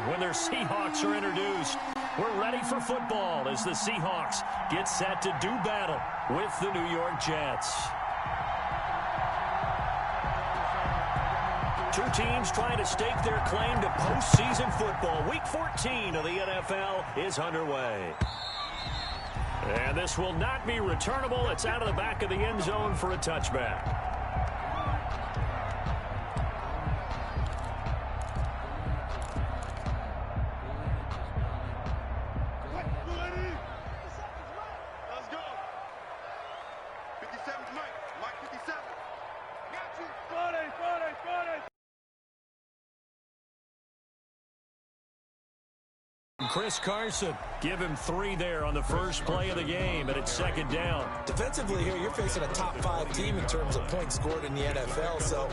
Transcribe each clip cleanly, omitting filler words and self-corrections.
when their Seahawks are introduced. We're ready for football as the Seahawks get set to do battle with the New York Jets. Two teams trying to stake their claim to postseason football. Week 14 of the NFL is underway. And this will not be returnable. It's out of the back of the end zone for a touchback. Chris Carson, give him 3 there on the first play of the game, and it's second down. Defensively here, you're facing a top 5 team in terms of points scored in the NFL. So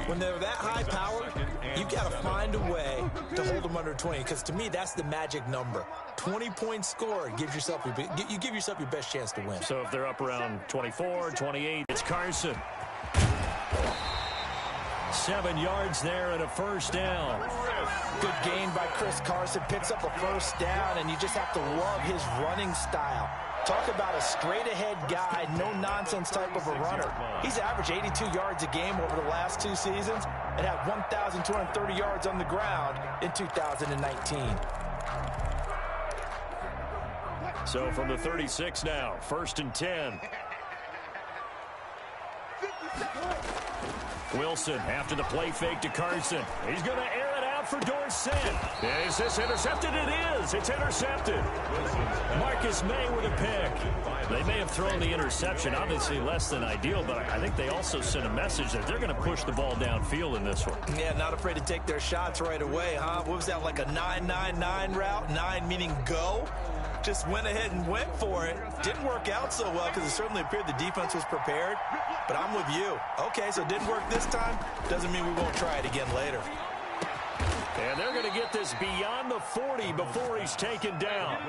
when they're that high powered, you got to find a way to hold them under 20. Because to me, that's the magic number. 20 points scored gives yourself you give yourself your best chance to win. So if they're up around 24, 28, it's Carson. 7 yards there and a first down. Good gain by Chris Carson. Picks up a first down, and you just have to love his running style. Talk about a straight-ahead guy, no-nonsense type of a runner. He's averaged 82 yards a game over the last 2 seasons and had 1,230 yards on the ground in 2019. So from the 36 now, 1st and 10. Wilson after the play fake to Carson. He's going to air it out for Dorsett. Is this intercepted? It is. It's intercepted. Marcus May with a pick. They may have thrown the interception. Obviously less than ideal, but I think they also sent a message that they're going to push the ball downfield in this one. Yeah, not afraid to take their shots right away, huh? What was that, like a 9-9-9 route? 9 meaning go? Just went ahead and went for it. Didn't work out so well because it certainly appeared the defense was prepared. But I'm with you. Okay, so it didn't work this time. Doesn't mean we won't try it again later. And they're going to get this beyond the 40 before he's taken down.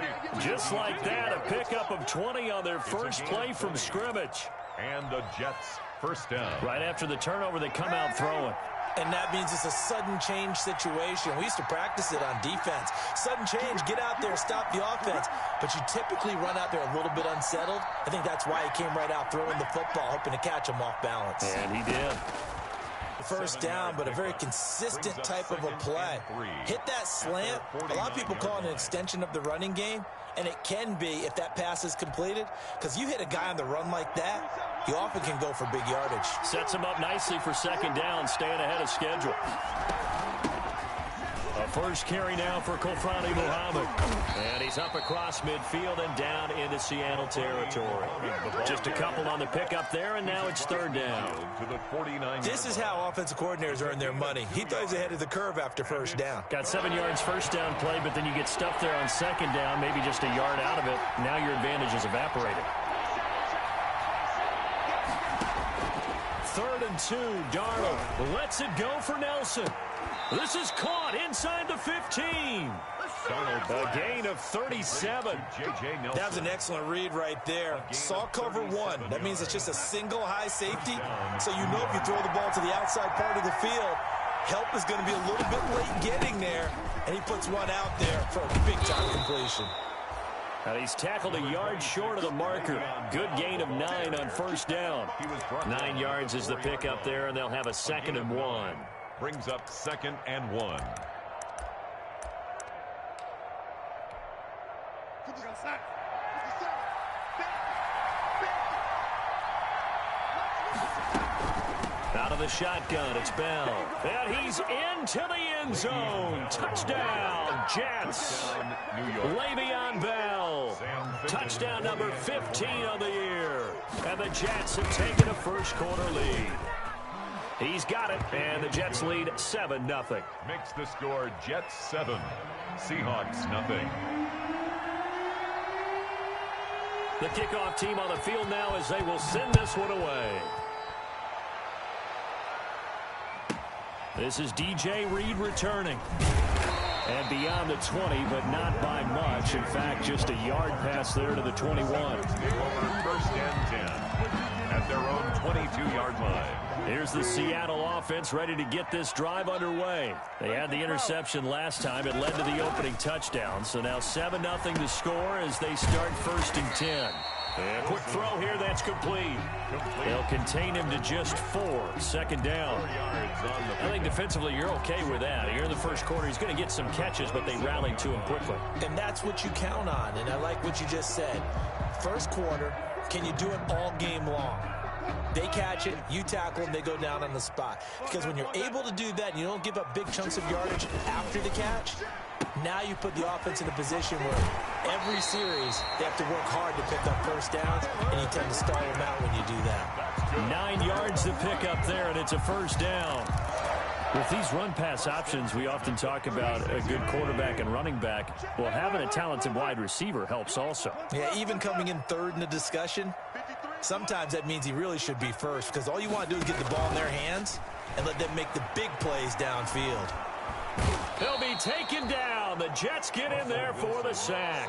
Just like that, a pickup of 20 on their first play from scrimmage. And the Jets first down. Right after the turnover, they come out throwing. And that means it's a sudden change situation. We used to practice it on defense. Sudden change, get out there, stop the offense. But you typically run out there a little bit unsettled. I think that's why he came right out throwing the football, hoping to catch him off balance. And he did. First down, but a very consistent type of a play. Hit that slant. A lot of people call it an extension of the running game, and it can be if that pass is completed, because you hit a guy on the run like that, you often can go for big yardage. Sets him up nicely for second down, staying ahead of schedule. A first carry now for Kofrani Muhammad. And he's up across midfield and down into Seattle territory. Just a couple on the pickup there, and now it's third down. This is how offensive coordinators earn their money. He thought he was ahead of the curve after first down. Got 7 yards first down play, but then you get stuffed there on second down, maybe just a yard out of it. Now your advantage is evaporated. 3rd and 2, Darnold lets it go for Nelson. This is caught inside the 15. A gain of 37. That was an excellent read right there. Saw cover 1. That means it's just a single high safety. So you know if you throw the ball to the outside part of the field, help is going to be a little bit late getting there. And he puts one out there for a big-time completion. And he's tackled a yard short of the marker. Good gain of 9 on first down. 9 yards is the pickup there, and they'll have a 2nd and 1. Brings up 2nd and 1. Out of the shotgun, it's Bell. And he's into the end zone. Touchdown, Jets. Le'Veon Bell. Touchdown number 15 on the year. And the Jets have taken a first quarter lead. He's got it, and the Jets lead 7-0. Makes the score Jets 7, Seahawks nothing. The kickoff team on the field now as they will send this one away. This is DJ Reed returning. And beyond the 20, but not by much. In fact, just a yard pass there to the 21. First and 10. At at their own 22-yard line. Here's the Seattle offense ready to get this drive underway. They had the interception last time. It led to the opening touchdown. So now 7-0 to score as they start 1st and 10. And a quick throw here, that's complete. They'll contain him to just 4. 2nd down. I think defensively you're okay with that. Here in the first quarter, he's going to get some catches, but they rallied to him quickly. And that's what you count on, and I like what you just said. First quarter, can you do it all game long? They catch it, you tackle them, they go down on the spot. Because when you're able to do that and you don't give up big chunks of yardage after the catch, now you put the offense in a position where every series they have to work hard to pick up first downs, and you tend to stall them out when you do that. 9 yards to pick up there, and it's a 1st down. With these run-pass options, we often talk about a good quarterback and running back. Well, having a talented wide receiver helps also. Yeah, even coming in 3rd in the discussion, sometimes that means he really should be first, because all you want to do is get the ball in their hands and let them make the big plays downfield. He'll be taken down. The Jets get in there for the sack.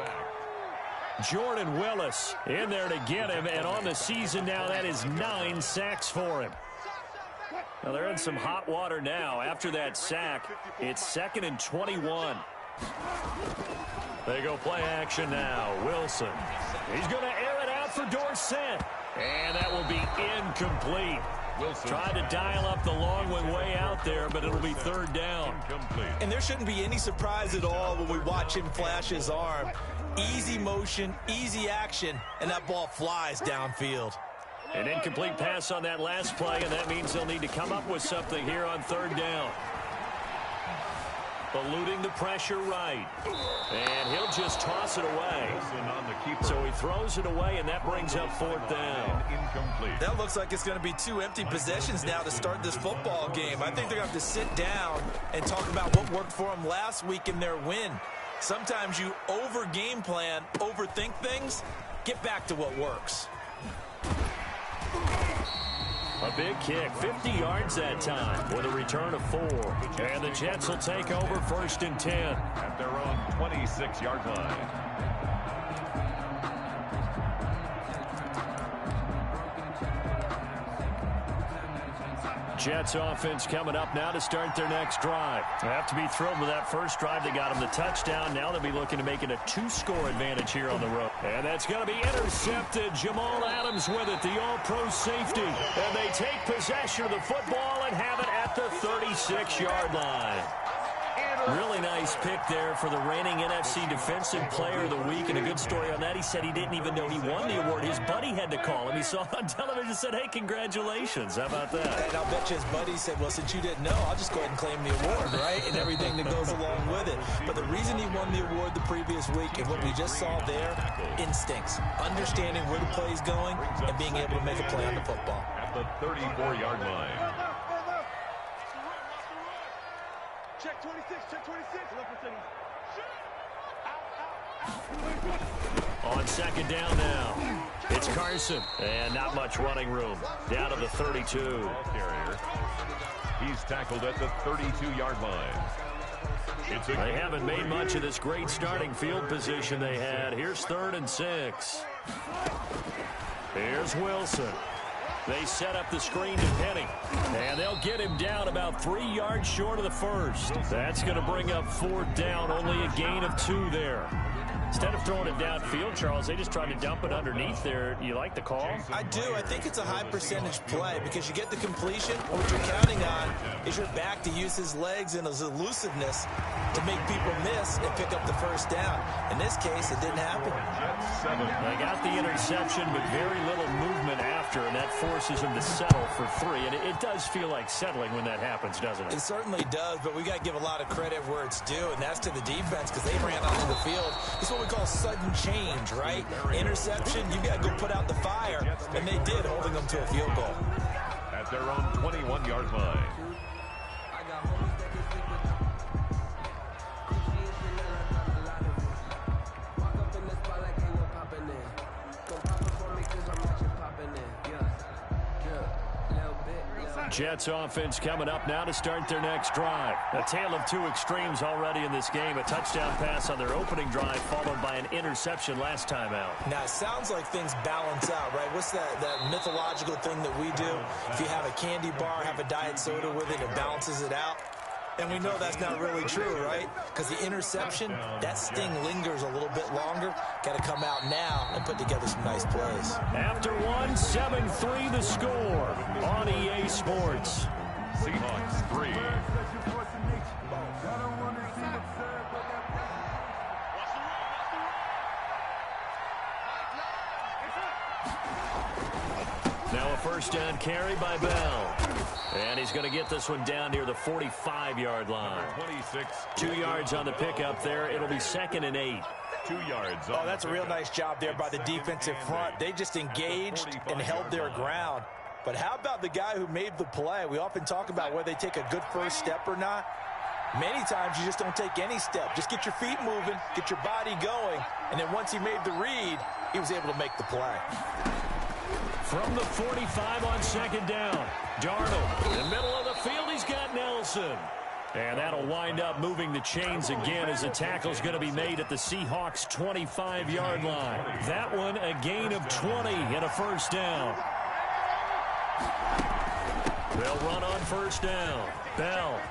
Jordan Willis in there to get him, and on the season now, that is 9 sacks for him. Now they're in some hot water now. After that sack, it's 2nd and 21. They go play action now. Wilson. He's going to air it out for Dorsett. And that will be incomplete. Wilson tried to dial up the long one way out there, but it'll be 3rd down. And there shouldn't be any surprise at all when we watch him flash his arm. Easy motion, easy action, and that ball flies downfield. An incomplete pass on that last play, and that means they'll need to come up with something here on 3rd down. Eluding the pressure right. And he'll just toss it away. So he throws it away, and that brings up 4th down. That looks like it's going to be 2 empty possessions now to start this football game. I think they're going to have to sit down and talk about what worked for them last week in their win. Sometimes you over-game plan, overthink things, get back to what works. A big kick, 50 yards that time with a return of 4. And the Jets will take over 1st and 10. At their own 26-yard line. Jets offense coming up now to start their next drive. They have to be thrilled with that first drive. They got them the touchdown. Now they'll be looking to make it a 2-score advantage here on the road. And that's going to be intercepted. Jamal Adams with it, the all-pro safety. And they take possession of the football and have it at the 36-yard line. Really nice pick there for the reigning NFC Defensive Player of the Week. And a good story on that. He said he didn't even know he won the award. His buddy had to call him. He saw it on television and said, hey, congratulations. How about that? And I'll bet you his buddy said, well, since you didn't know, I'll just go ahead and claim the award, right? And everything that goes along with it. But the reason he won the award the previous week and what we just saw there, instincts. Understanding where the play's going and being able to make a play on the football. At the 34-yard line. Check 26, check 26. On 2nd down now, it's Carson. And not much running room. Down to the 32. Carrier. He's tackled at the 32-yard line. They haven't made much of this great starting field position they had. Here's 3rd and 6. Here's Wilson. They set up the screen to Penny. And they'll get him down about 3 yards short of the first. That's going to bring up 4th down. Only a gain of 2 there. Instead of throwing it downfield, Charles, they just tried to dump it underneath there. You like the call? I do. I think it's a high percentage play because you get the completion. What you're counting on is your back to use his legs and his elusiveness to make people miss and pick up the first down. In this case, it didn't happen. They got the interception, but very little movement after, and that forces him to settle for 3. And it does feel like settling when that happens, doesn't it? It certainly does, but we got to give a lot of credit where it's due, and that's to the defense because they ran onto the field. It's what we call sudden change, right? Interception, you got to go put out the fire, and they did, holding them to a field goal. At their own 21-yard line. Jets offense coming up now to start their next drive. A tale of two extremes already in this game. A touchdown pass on their opening drive followed by an interception last time out. Now, it sounds like things balance out, right? What's that mythological thing that we do? If you have a candy bar, have a diet soda with it, it balances it out. And we know that's not really true, right? Because the interception, that sting lingers a little bit longer. Got to come out now and put together some nice plays. After one, 7-3 the score on EA Sports. Seahawks 3. Now a first down carry by Bell. And he's going to get this one down near the 45-yard line. 26. 2 yards on the pickup there. It'll be 2nd and 8. 2 yards. Oh, that's a real nice job there by the defensive front. They just engaged and held their ground. But how about the guy who made the play? We often talk about whether they take a good first step or not. Many times you just don't take any step. Just get your feet moving, get your body going, and then once he made the read, he was able to make the play. From the 45 on 2nd down. Darnold in the middle of the field. He's got Nelson. And that'll wind up moving the chains again as the tackle's going to be made at the Seahawks' 25-yard line. That one a gain of 20 and a first down. They'll run on first down. Bell.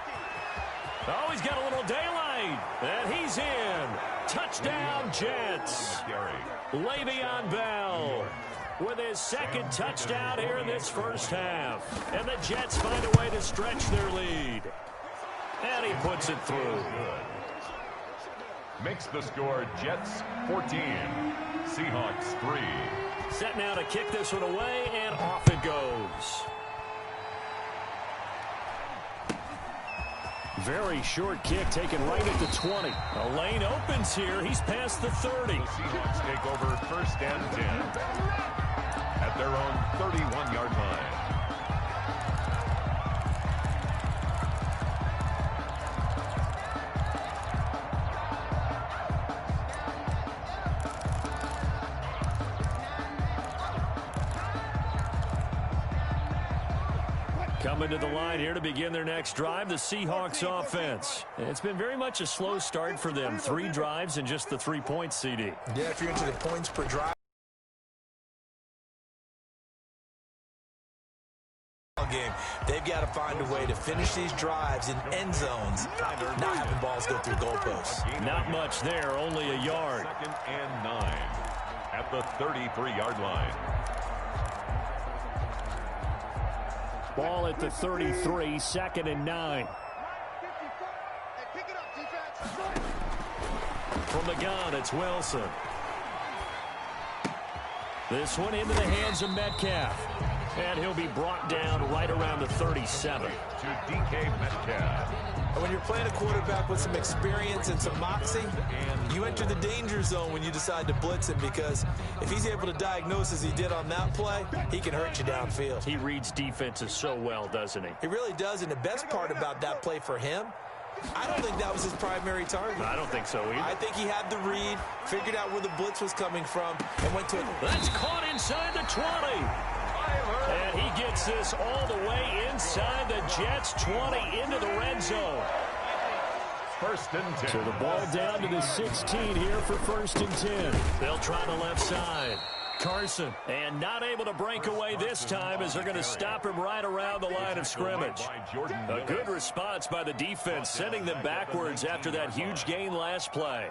Oh, he's got a little daylight. And he's in. Touchdown, Jets. Le'Veon Bell with his second touchdown here in this first half. And the Jets find a way to stretch their lead. And he puts it through. Makes the score Jets 14, Seahawks 3. Set now to kick this one away, and off it goes. Very short kick taken right at the 20. A lane opens here. He's past the 30. The Seahawks take over first and 10 at their own 31-yard line. Coming to the line here to begin their next drive, the Seahawks offense. It's been very much a slow start for them. 3 drives and just the 3 points, CD. Yeah, if you're into the points per drive game, they've got to find a way to finish these drives in end zones, not having balls go through goalposts. Not much there, only a yard. 2nd and 9 at the 33-yard line. Ball at the 33, 2nd and 9. From the gun, it's Wilson. This one into the hands of Metcalf. And he'll be brought down right around the 37. To DK Metcalf. When you're playing a quarterback with some experience and some moxie, you enter the danger zone when you decide to blitz him, because if he's able to diagnose as he did on that play, he can hurt you downfield. He reads defenses so well, doesn't he? He really does, and the best part about that play for him, I don't think that was his primary target. I don't think so either. I think he had the read, figured out where the blitz was coming from, and went to it. That's caught inside the 20. And he gets this all the way inside the Jets' 20 into the red zone. First and 10. So the ball down to the 16 here for first and 10. They'll try the left side. Carson, and not able to break away this time as they're going to stop him right around the line of scrimmage. A good response by the defense, sending them backwards after that huge gain last play.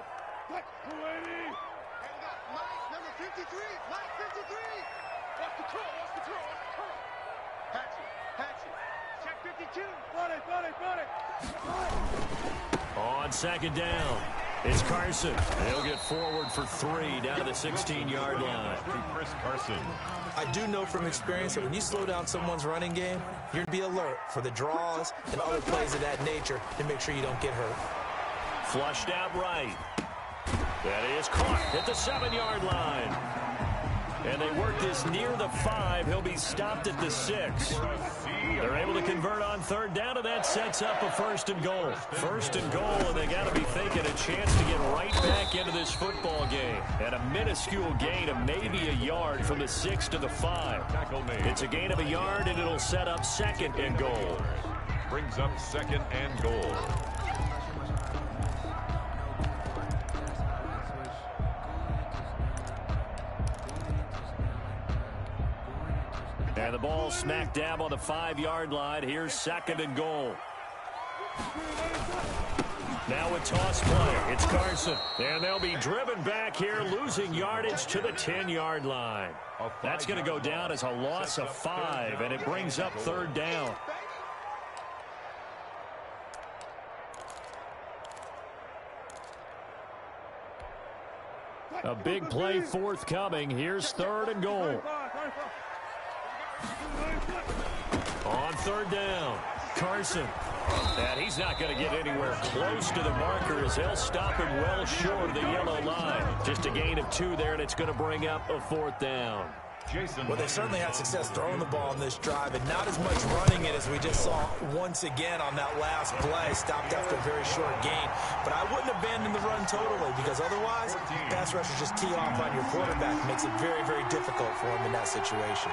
On 2nd down, it's Carson. He'll get forward for 3 down to the 16-yard line. Chris Carson. I do know from experience that when you slow down someone's running game, you're going to be alert for the draws and other plays of that nature to make sure you don't get hurt. Flushed out right. That is caught at the 7-yard line. And they work this near the 5. He'll be stopped at the 6. They're able to convert on third down, and that sets up a 1st and goal. 1st and goal, and they got to be thinking a chance to get right back into this football game. And a minuscule gain of maybe a yard from the 6 to the 5. It's a gain of a yard, and it'll set up 2nd and goal. Brings up 2nd and goal. And the ball smack dab on the 5-yard line. Here's 2nd and goal. Now a toss play. It's Carson. And they'll be driven back here, losing yardage to the 10-yard line. That's going to go down as a loss of 5, and it brings up 3rd down. A big play forthcoming. Here's 3rd and goal. On 3rd down, Carson. And he's not going to get anywhere close to the marker as they'll stop him well short of the yellow line. Just a gain of 2 there, and it's going to bring up a 4th down. Well, they certainly had success throwing the ball on this drive, and not as much running it as we just saw once again on that last play. Stopped after a very short gain. But I wouldn't abandon the run totally, because otherwise, pass rushers just tee off on your quarterback. Makes it very, very difficult for him in that situation.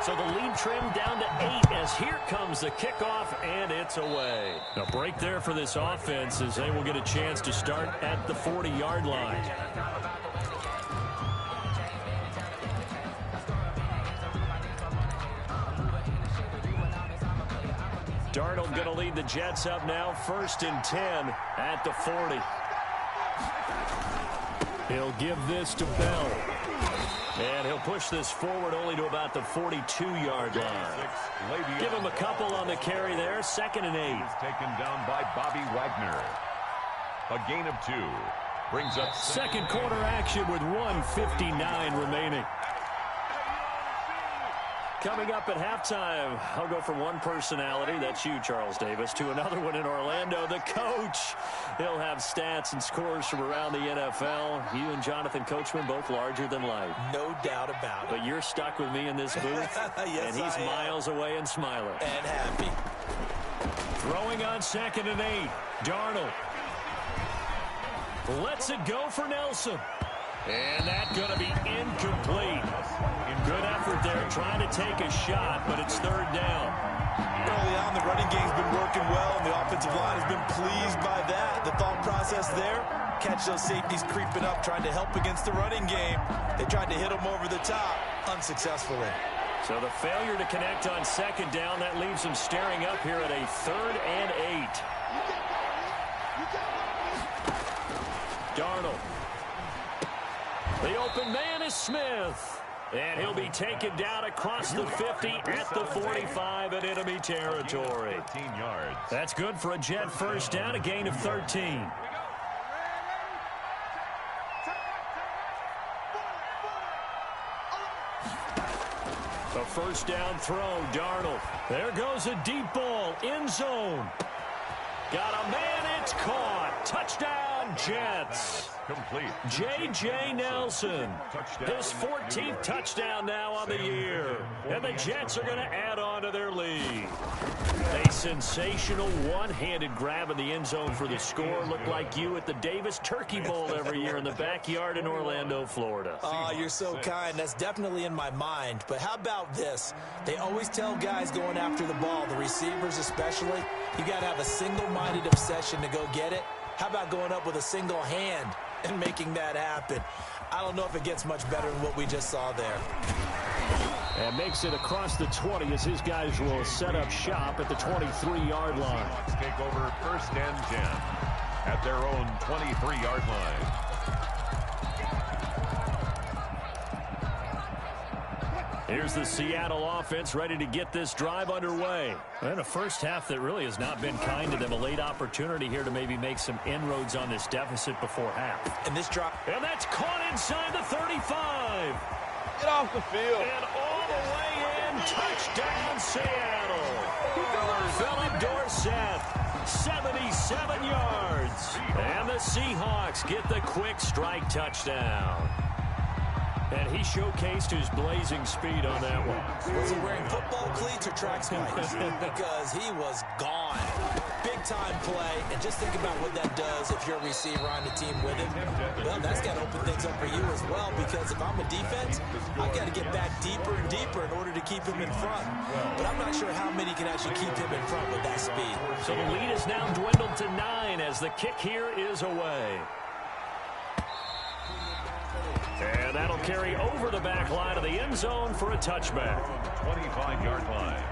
So the lead trimmed down to 8 as here comes the kickoff, and it's away. A break there for this offense as they will get a chance to start at the 40-yard line. Darnold going to lead the Jets up now, 1st and 10 at the 40. He'll give this to Bell. And he'll push this forward only to about the 42-yard line. Give him a couple on the carry there. 2nd and 8. He's taken down by Bobby Wagner. A gain of 2. Brings up second quarter action with 1:59 remaining. Coming up at halftime, I'll go from one personality, that's you, Charles Davis, to another one in Orlando, the coach. He'll have stats and scores from around the NFL. You and Jonathan Coachman, both larger than life. No doubt about it. But you're stuck with me in this booth, yes, and he's miles away and smiling. And happy. Throwing on 2nd and 8, Darnold. Lets it go for Nelson. And that's going to be incomplete. Good effort there, trying to take a shot, but it's 3rd down. Early on, the running game's been working well, and the offensive line has been pleased by that. The thought process there, catch those safeties creeping up, trying to help against the running game. They tried to hit them over the top, unsuccessfully. So the failure to connect on 2nd down, that leaves them staring up here at a 3rd and 8. Darnold. The open man is Smith. And he'll be taken down across the 50 at the 45 in enemy territory. 13 yards. That's good for a Jet first down, a gain of 13. A first down throw, Darnold. There goes a deep ball, end zone. Got a man, it's caught. Touchdown, Jets. Complete. J.J. Nelson, his 14th touchdown now on the year. And the Jets are going to add on to their lead. A sensational one-handed grab in the end zone for the score. Looked like you at the Davis Turkey Bowl every year in the backyard in Orlando, Florida. Oh, you're so kind. That's definitely in my mind. But how about this? They always tell guys going after the ball, the receivers especially, you got to have a single-minded obsession to go get it. How about going up with a single hand and making that happen? I don't know if it gets much better than what we just saw there. And makes it across the 20 as his guys will set up shop at the 23-yard line. Seahawks take over 1st and 10 at their own 23-yard line. Here's the Seattle offense ready to get this drive underway. And a first half that really has not been kind to them. A late opportunity here to maybe make some inroads on this deficit before half. And this drop. And that's caught inside the 35. Get off the field. And all the way in. Touchdown, Seattle. Philip Dorsett, 77 yards. And the Seahawks get the quick strike touchdown. And he showcased his blazing speed on that one. Was he wearing football cleats or track spikes? Because he was gone. Big-time play, and just think about what that does if you're a receiver on the team with him. Well, that's got to open things up for you as well, because if I'm a defense, I've got to get back deeper and deeper in order to keep him in front. But I'm not sure how many can actually keep him in front with that speed. So the lead is now dwindled to 9 as the kick here is away. And that'll carry over the back line of the end zone for a touchback. 25-yard line.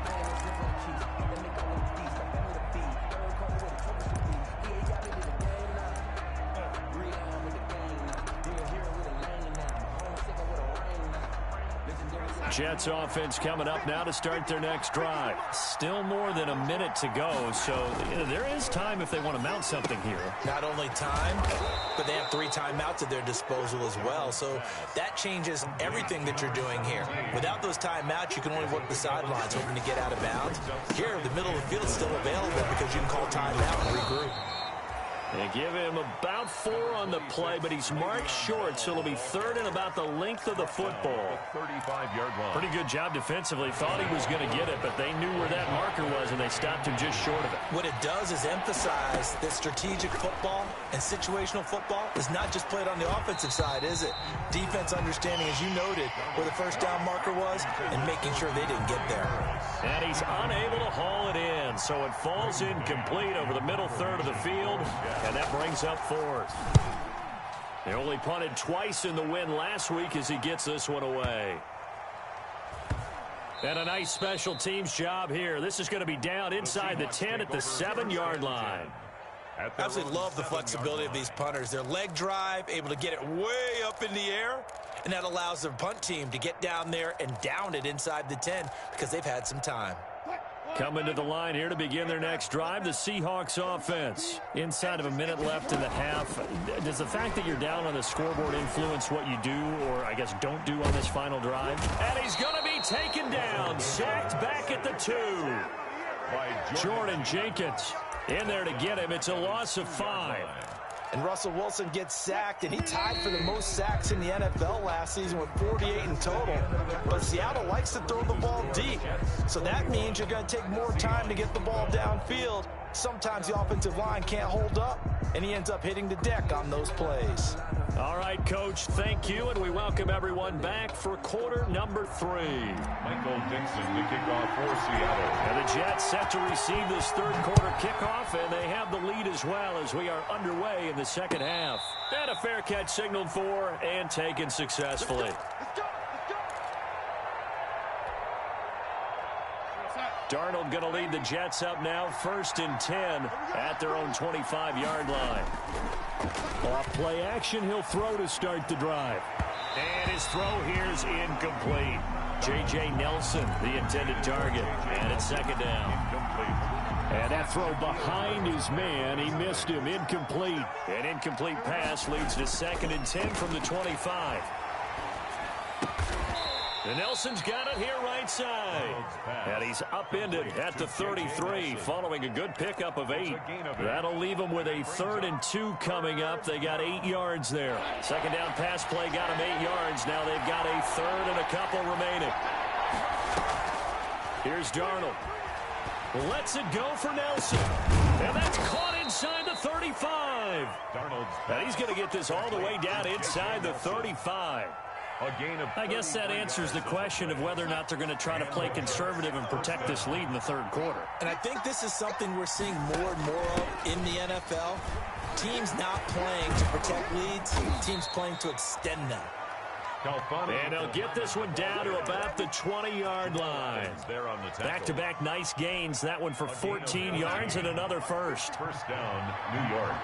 Jets offense coming up now to start their next drive. Still more than a minute to go, so there is time if they want to mount something here. Not only time, but they have 3 timeouts at their disposal as well, so that changes everything that you're doing here. Without those timeouts, you can only work the sidelines, hoping to get out of bounds. Here, the middle of the field is still available because you can call timeout and regroup. They give him about 4 on the play, but he's marked short, so it'll be 3rd and about the length of the football. 35-yard line. Pretty good job defensively. Thought he was going to get it, but they knew where that marker was, and they stopped him just short of it. What it does is emphasize that strategic football and situational football is not just played on the offensive side, is it? Defense understanding, as you noted, where the first down marker was and making sure they didn't get there. And he's unable to haul it in, so it falls incomplete over the middle third of the field. And that brings up 4th. They only punted twice in the win last week as he gets this one away. And a nice special teams job here. This is going to be down inside the 10 at the 7-yard line. I absolutely love the flexibility of these punters. Their leg drive, able to get it way up in the air, and that allows their punt team to get down there and down it inside the 10 because they've had some time. Coming to the line here to begin their next drive, the Seahawks offense. Inside of a minute left in the half. Does the fact that you're down on the scoreboard influence what you do, or I guess don't do on this final drive? And he's going to be taken down, sacked back at the 2. Jordan Jenkins in there to get him. It's a loss of 5. And Russell Wilson gets sacked, and he tied for the most sacks in the NFL last season with 48 in total. But Seattle likes to throw the ball deep, so that means you're going to take more time to get the ball downfield. Sometimes the offensive line can't hold up, and he ends up hitting the deck on those plays. All right, Coach, thank you, and we welcome everyone back for quarter number 3. Michael Dixon, the kickoff for Seattle. And the Jets set to receive this third quarter kickoff, and they have the lead as well as we are underway in the second half. And a fair catch signaled for and taken successfully. Darnold going to lead the Jets up now, 1st and 10 at their own 25-yard line. Off play action, he'll throw to start the drive. And his throw here is incomplete. J.J. Nelson, the intended target, and it's 2nd down. And that throw behind his man, he missed him, incomplete. An incomplete pass leads to 2nd and 10 from the 25. And Nelson's got it here right side. And he's upended at the 33 following a good pickup of 8. That'll leave them with a 3rd and 2 coming up. They got 8 yards there. 2nd down pass play got them 8 yards. Now they've got a 3rd and a couple remaining. Here's Darnold. Lets it go for Nelson. And that's caught inside the 35. And he's going to get this all the way down inside the 35. I guess that answers the question of whether or not they're going to try to play conservative and protect this lead in the 3rd quarter. And I think this is something we're seeing more and more of in the NFL. Teams not playing to protect leads, teams playing to extend them. And they'll get this one down to about the 20-yard line. Back-to-back nice gains. That one for 14 yards and another first. First down, New York.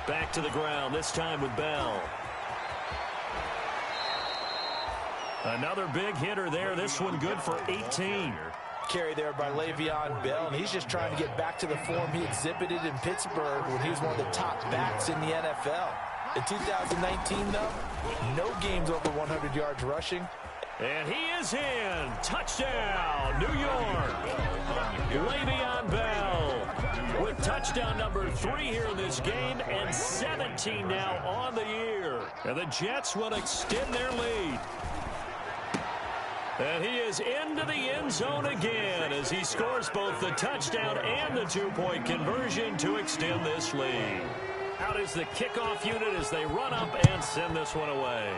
Back to the ground, this time with Bell. Another big hitter there. This one good for 18. Carry there by Le'Veon Bell, and he's just trying to get back to the form he exhibited in Pittsburgh when he was one of the top backs in the NFL. In 2019, though, no games over 100 yards rushing. And he is in. Touchdown, New York. Le'Veon Bell with touchdown number 3 here in this game, and 17 now on the year. And the Jets will extend their lead. And he is into the end zone again as he scores both the touchdown and the 2-point conversion to extend this lead. Out is the kickoff unit as they run up and send this one away.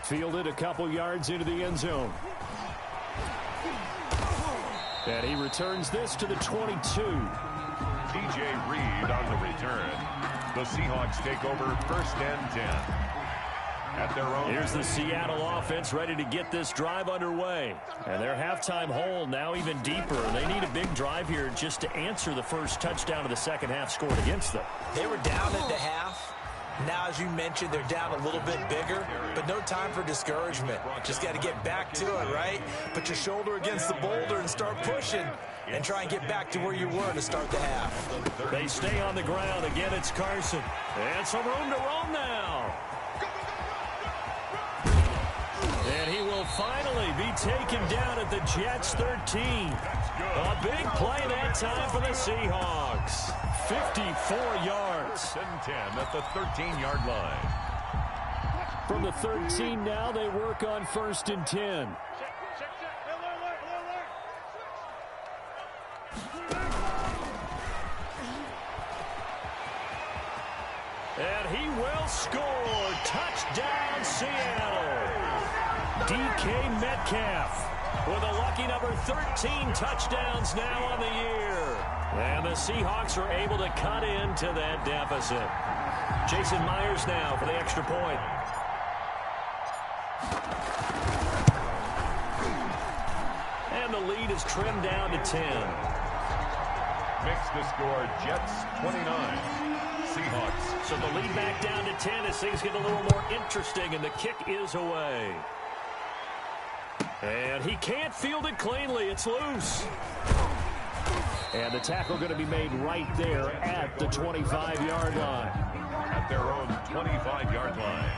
Fielded a couple yards into the end zone. And he returns this to the 22. TJ Reed on the return. The Seahawks take over 1st and 10. At their own. Here's the Seattle offense ready to get this drive underway. And their halftime hole now even deeper. They need a big drive here just to answer the first touchdown of the second half scored against them. They were down at the half. Now, as you mentioned, they're down a little bit bigger, but no time for discouragement. Just got to get back to it, right? Put your shoulder against the boulder and start pushing and try and get back to where you were to start the half. They stay on the ground. Again, it's Carson. And some room to roam now. And he will finally be taken down at the Jets' 13. A big play that time for the Seahawks. 54 yards. 10 at the 13-yard line. From the 13 now, they work on 1st and 10. And he will score. Touchdown, Seattle. DK Metcalf with a lucky number 13 touchdowns now on the year. And the Seahawks are able to cut into that deficit. Jason Myers now for the extra point. And the lead is trimmed down to 10. Makes the score Jets 29. Seahawks. So the lead back down to 10 as things get a little more interesting, and the kick is away. And he can't field it cleanly. It's loose. And the tackle going to be made right there at the 25-yard line. At their own 25-yard line.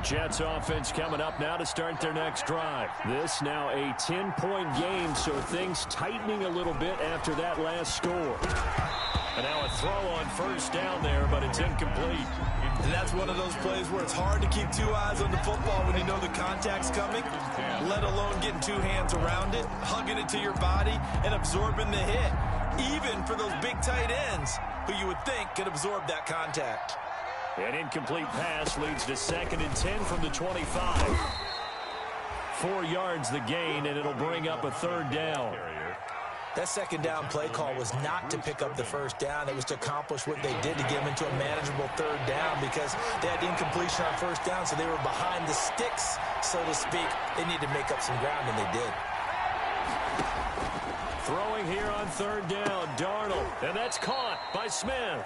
Jets offense coming up now to start their next drive. This now a 10-point game, so things tightening a little bit after that last score. And now a throw on 1st down there, but it's incomplete. And that's one of those plays where it's hard to keep 2 eyes on the football when you know the contact's coming, let alone getting 2 hands around it, hugging it to your body, and absorbing the hit, even for those big tight ends who you would think could absorb that contact. An incomplete pass leads to 2nd and 10 from the 25. 4 yards the gain, and it'll bring up a 3rd down. That 2nd down play call was not to pick up the 1st down. It was to accomplish what they did to get them into a manageable 3rd down because they had incompletion on 1st down, so they were behind the sticks, so to speak. They needed to make up some ground, and they did. Throwing here on 3rd down, Darnold, and that's caught by Smith.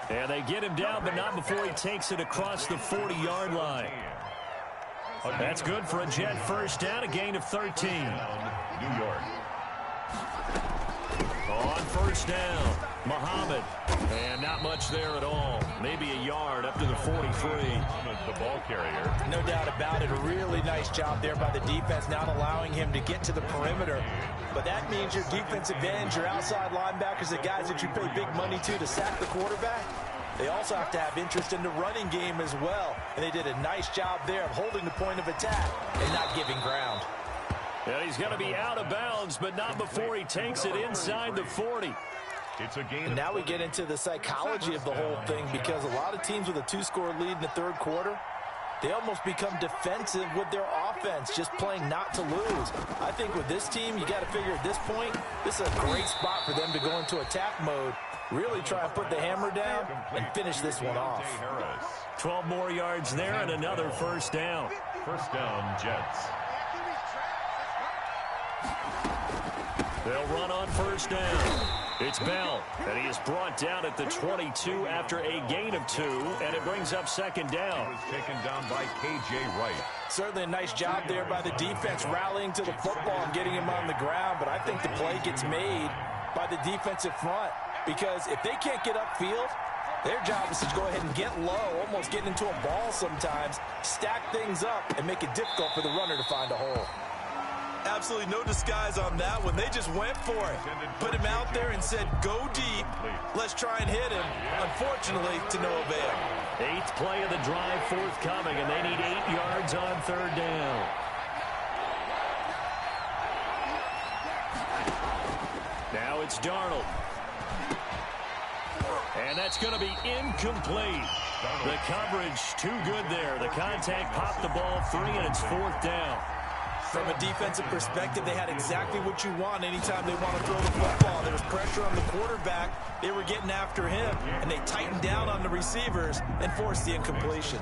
And they get him down, but not before he takes it across the 40-yard line. That's good for a Jet 1st down, a gain of 13. New York. On 1st down, Muhammad. And not much there at all. Maybe a yard up to the 43. The ball carrier. No doubt about it. A really nice job there by the defense, not allowing him to get to the perimeter. But that means your defensive ends, your outside linebackers, the guys that you pay big money to sack the quarterback, they also have to have interest in the running game as well. And they did a nice job there of holding the point of attack and not giving ground. And he's going to be out of bounds, but not before he takes it inside the 40. It's a gain. And now we get into the psychology of the whole thing because a lot of teams with a 2-score lead in the 3rd quarter, they almost become defensive with their offense, just playing not to lose. I think with this team, you got to figure at this point, this is a great spot for them to go into attack mode, really try and put the hammer down and finish this one off. 12 more yards there and another 1st down. 1st down, Jets. They'll run on 1st down. It's Bell, and he is brought down at the 22 after a gain of 2, and it brings up 2nd down. It was taken down by K.J. Wright. Certainly a nice job there by the defense rallying to the football and getting him on the ground, but I think the play gets made by the defensive front because if they can't get upfield, Their job is to go ahead and get low, almost getting into a ball sometimes, stack things up, and make it difficult for the runner to find a hole. Absolutely no disguise on that one. They just went for it. Put him out there and said, go deep. Let's try and hit him. Unfortunately, to no avail. 8th play of the drive forthcoming, and they need 8 yards on 3rd down. Now it's Darnold. And that's going to be incomplete. The coverage too good there. The contact popped the ball free, and it's 4th down. From a defensive perspective, they had exactly what you want anytime they want to throw the football. There was pressure on the quarterback. They were getting after him, and they tightened down on the receivers and forced the incompletion.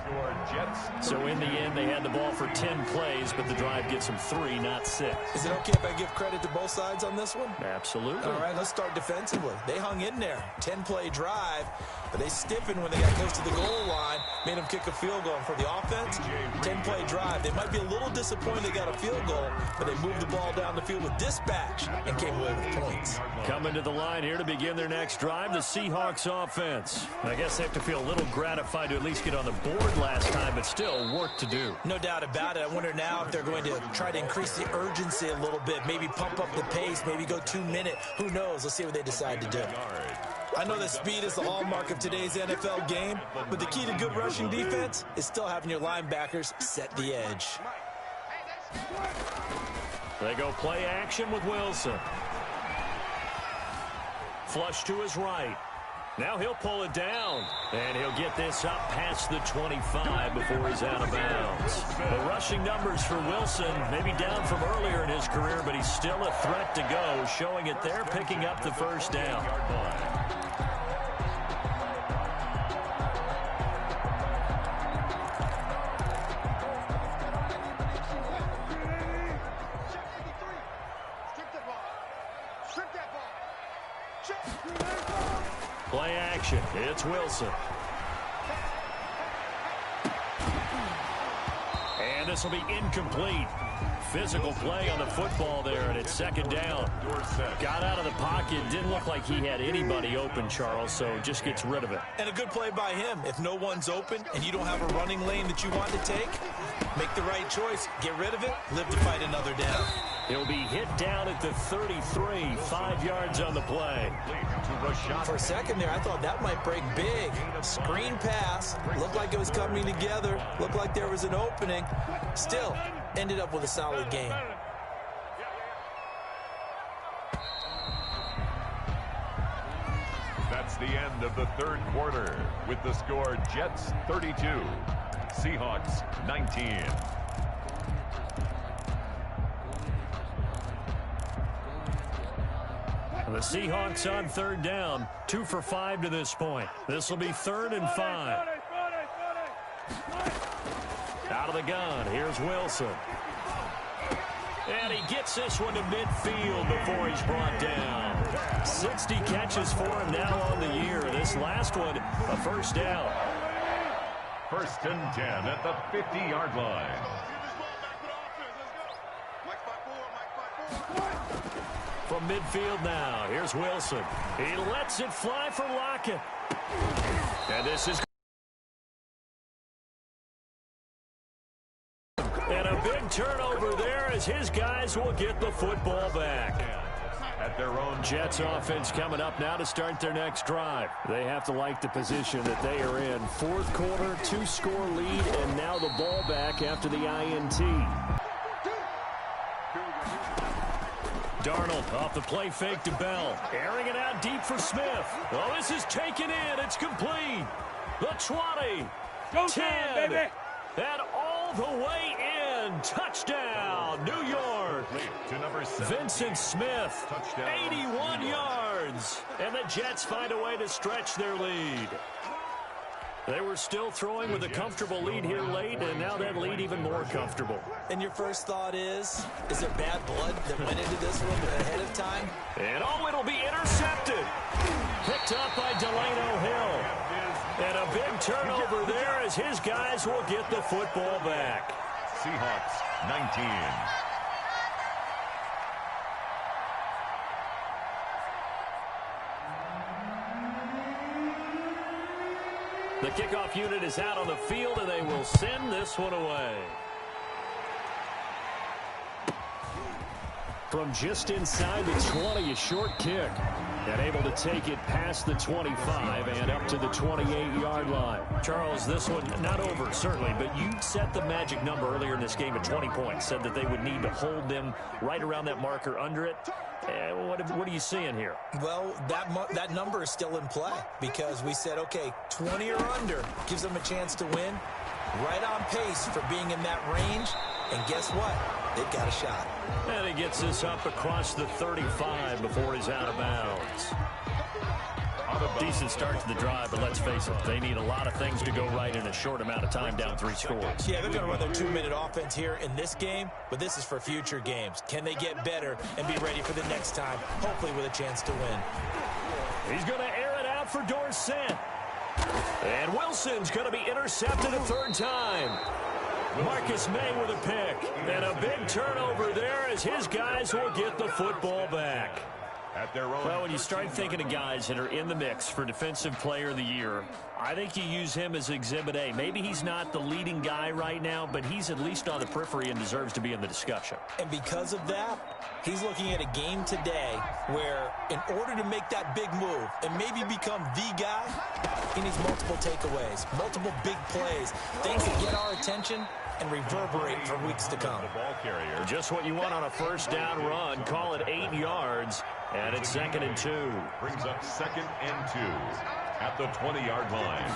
So in the end, they had the ball for 10 plays, but the drive gets them 3, not 6. Is it okay if I give credit to both sides on this one? Absolutely. All right, let's start defensively. They hung in there. 10-play drive, but they stiffened when they got close to the goal line, made them kick a field goal. And for the offense, 10-play drive. They might be a little disappointed they got a field goal, but they moved the ball down the field with dispatch and came away with points. Coming to the line here to begin their next drive, the Seahawks offense. I guess they have to feel a little gratified to at least get on the board last time, but still work to do. No doubt about it. I wonder now if they're going to try to increase the urgency a little bit, maybe pump up the pace, maybe go 2-minute. Who knows? Let's see what they decide to do. I know that speed is the hallmark of today's NFL game, but the key to good rushing defense is still having your linebackers set the edge. They go play action with Wilson. Flush to his right. Now he'll pull it down, and he'll get this up past the 25 before he's out of bounds. The rushing numbers for Wilson maybe down from earlier in his career, but he's still a threat to go, showing it there, picking up the first down. Play action. It's Wilson. And this will be incomplete. Physical play on the football there, and it's 2nd down. Got out of the pocket. Didn't look like he had anybody open, Charles, so just gets rid of it. And a good play by him. If no one's open and you don't have a running lane that you want to take, make the right choice. Get rid of it. Live to fight another down. He'll be hit down at the 33, 5 yards on the play. For a second there, I thought that might break big. Screen pass. Looked like it was coming together. Looked like there was an opening. Still, ended up with a solid game. That's the end of the 3rd quarter with the score Jets 32, Seahawks 19. The Seahawks on 3rd down, 2 for 5 to this point. This will be 3rd and 5. Out of the gun, here's Wilson. And he gets this one to midfield before he's brought down. 60 catches for him now on the year. This last one, a first down. 1st and 10 at the 50-yard line. From midfield now, here's Wilson. He lets it fly for Lockett. And this is... And a big turnover there as his guys will get the football back. At their own Jets offense coming up now to start their next drive. They have to like the position that they are in. 4th quarter, 2-score lead, and now the ball back after the INT. Darnold off the play fake to Bell. Airing it out deep for Smith. Oh, this is taken in. It's complete. The 20. Go 10. baby. And all the way in. Touchdown, New York. to number 7. Vincent Smith, Touchdown. 81 yards. And the Jets find a way to stretch their lead. They were still throwing with a comfortable lead here late, and now that lead even more comfortable. And your first thought is there bad blood that went into this one ahead of time? And oh, it'll be intercepted. Picked up by Delano Hill. And a big turnover there as his guys will get the football back. Seahawks 19. The kickoff unit is out on the field, and they will send this one away. From just inside the 20, a short kick. And able to take it past the 25 and up to the 28-yard line. Charles, this one not over, certainly, but you set the magic number earlier in this game at 20 points. Said that they would need to hold them right around that marker under it. What are you seeing here? Well, that number is still in play because we said, okay, 20 or under gives them a chance to win. Right on pace for being in that range. And guess what? They've got a shot. And he gets this up across the 35 before he's out of bounds. Decent start to the drive, but let's face it, they need a lot of things to go right in a short amount of time, down 3 scores. Yeah, they're going to run their 2-minute offense here in this game, but this is for future games. Can they get better and be ready for the next time, hopefully with a chance to win? He's going to air it out for Dorsett. And Wilson's going to be intercepted a 3rd time. Marcus May with a pick. And a big turnover there as his guys will get the football back. Well, when you start thinking of guys that are in the mix for Defensive Player of the Year, I think you use him as Exhibit A. Maybe he's not the leading guy right now, but he's at least on the periphery and deserves to be in the discussion. And because of that, he's looking at a game today where in order to make that big move and maybe become the guy, he needs multiple takeaways, multiple big plays, things that get our attention and reverberate for weeks to come. Just what you want on a 1st down run. Call it 8 yards, and it's 2nd and 2. Brings up 2nd and 2 at the 20-yard line.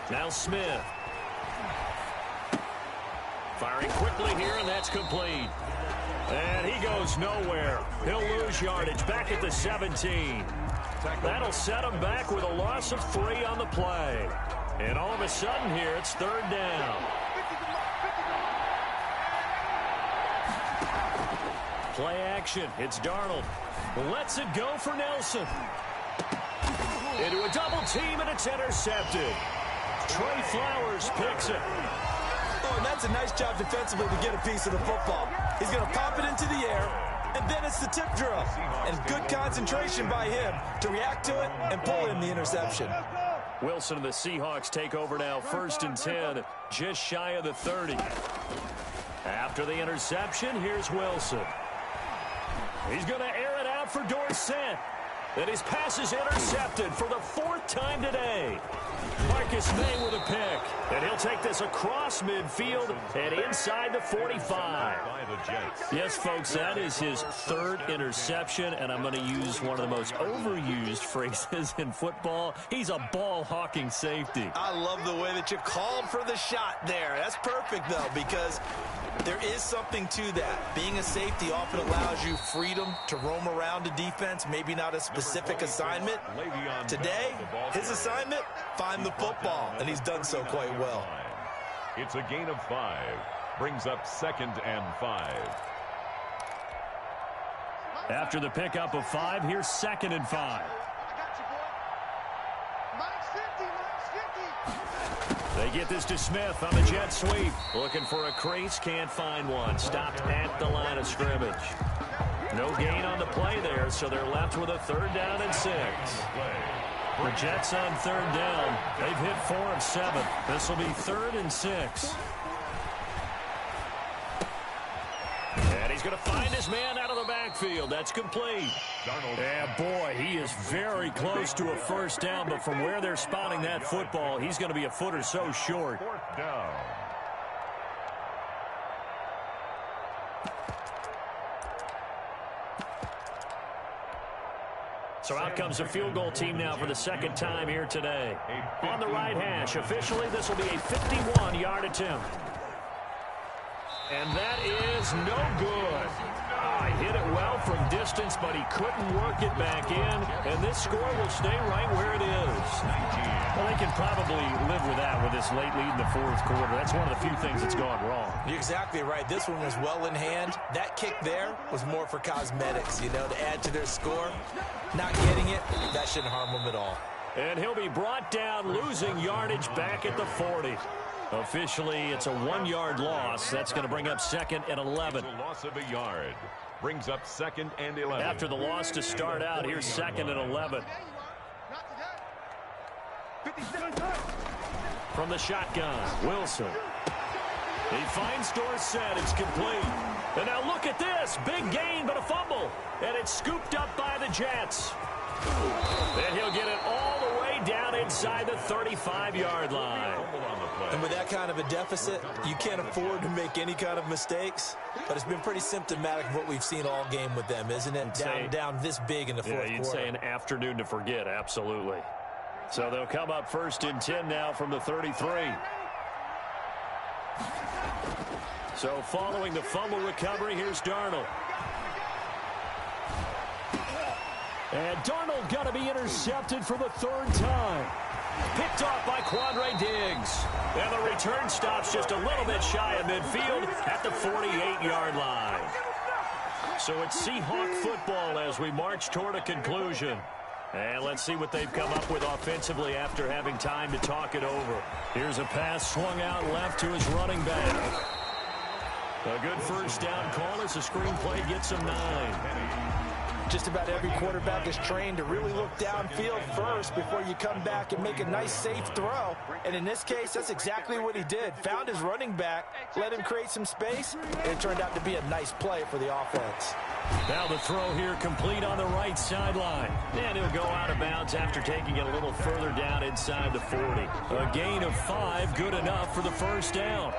Now Smith. Firing quickly here, and that's complete. And he goes nowhere. He'll lose yardage back at the 17. That'll set him back with a loss of 3 on the play. And all of a sudden here, it's 3rd down. Play action. It's Darnold. Lets it go for Nelson. Into a double team, and it's intercepted. Trey Flowers picks it. Oh, and that's a nice job defensively to get a piece of the football. He's going to pop it into the air, and then it's the tip drill. And good concentration by him to react to it and pull in the interception. Wilson and the Seahawks take over now, 1st and 10, just shy of the 30. After the interception, here's Wilson. He's going to air it out for Dorsett. And his pass is intercepted for the 4th time today. Marcus May with a pick. And he'll take this across midfield and inside the 45. Yes, folks, that is his 3rd interception, and I'm going to use one of the most overused phrases in football. He's a ball-hawking safety. I love the way that you called for the shot there. That's perfect, though, because there is something to that. Being a safety often allows you freedom to roam around a defense, maybe not a specific assignment. Today, his assignment, find the football, and he's done so quite well. It's a gain of 5. Brings up 2nd and 5. After the pickup of 5, here's 2nd and 5. They get this to Smith on the jet sweep. Looking for a crease, can't find one. Stopped at the line of scrimmage. No gain on the play there, so they're left with a 3rd down and 6. The Jets on 3rd down. They've hit 4 of 7. This will be 3rd and 6. And he's going to find his man out of the backfield. That's complete. And boy, he is very close to a 1st down, but from where they're spotting that football, he's going to be a foot or so short. 4th down. So out comes a field goal team now for the 2nd time here today. On the right hash, officially this will be a 51-yard attempt. And that is no good. He hit it well from distance, but he couldn't work it back in. And this score will stay right where it is. Well, they can probably live with that with this late lead in the 4th quarter. That's one of the few things that's gone wrong. You're exactly right. This one was well in hand. That kick there was more for cosmetics, to add to their score. Not getting it, that shouldn't harm them at all. And he'll be brought down, losing yardage back at the 40. Officially, it's a 1-yard loss. That's going to bring up 2nd and 11. It's a loss of a yard. Brings up 2nd and 11. After the loss to start out, here's 2nd and 11. From the shotgun, Wilson. He finds Dorsett. It's complete. And now look at this. Big gain, but a fumble. And it's scooped up by the Jets. And he'll get it all the way down inside the 35-yard line. And with that kind of a deficit, you can't afford to make any kind of mistakes. But it's been pretty symptomatic of what we've seen all game with them, isn't it? Down this big in the fourth quarter. You'd say an afternoon to forget, absolutely. So they'll come up 1st and 10 now from the 33. So following the fumble recovery, here's Darnold. And Darnold got to be intercepted for the 3rd time. Picked off by Quandre Diggs. And the return stops just a little bit shy of midfield at the 48-yard line. So it's Seahawk football as we march toward a conclusion. And let's see what they've come up with offensively after having time to talk it over. Here's a pass swung out left to his running back. A good first down call as the screen play gets him 9. Just about every quarterback is trained to really look downfield first before you come back and make a nice, safe throw. And in this case, that's exactly what he did. Found his running back, let him create some space, and it turned out to be a nice play for the offense. Now the throw here complete on the right sideline. And he'll go out of bounds after taking it a little further down inside the 40. A gain of 5, good enough for the first down.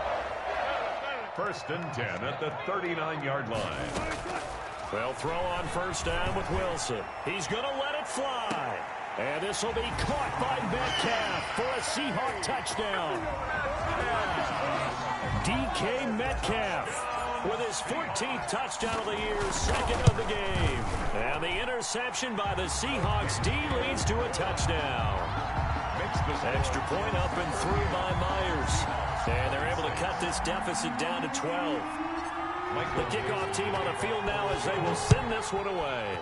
1st and 10 at the 39-yard line. They'll throw on first down with Wilson. He's going to let it fly. And this will be caught by Metcalf for a Seahawk touchdown. DK Metcalf with his 14th touchdown of the year, 2nd of the game. And the interception by the Seahawks D leads to a touchdown. Extra point up and through by Myers. And they're able to cut this deficit down to 12. The kickoff team on the field now as they will send this one away.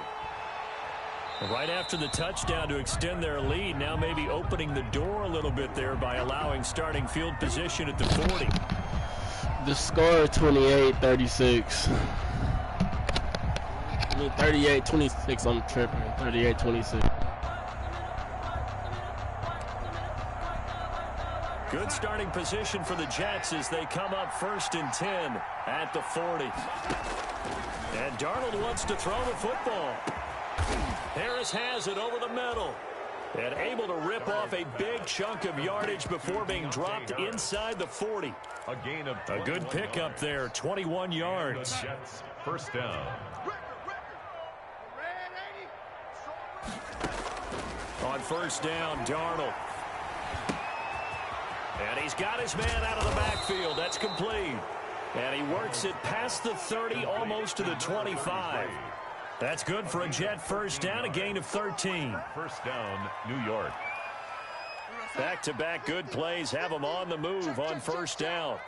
Right after the touchdown to extend their lead, now maybe opening the door a little bit there by allowing starting field position at the 40. The score 28-36. I mean 38-26, I'm tripping. 38-26. Good starting position for the Jets as they come up 1st and 10 at the 40. And Darnold wants to throw the football. Harris has it over the middle. And able to rip off a big chunk of yardage before being dropped inside the 40. A good pickup there, 21 yards. Jets, 1st down. On 1st down, Darnold. And he's got his man out of the backfield. That's complete. And he works it past the 30, almost to the 25. That's good for a Jet first down, a gain of 13. 1st down, New York. Back-to-back good plays have them on the move on 1st down.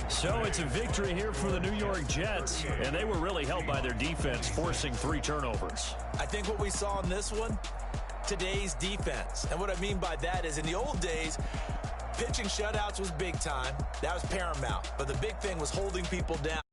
So it's a victory here for the New York Jets, and they were really helped by their defense, forcing 3 turnovers. I think what we saw in this one, today's defense. And what I mean by that is in the old days, pitching shutouts was big time. That was paramount. But the big thing was holding people down.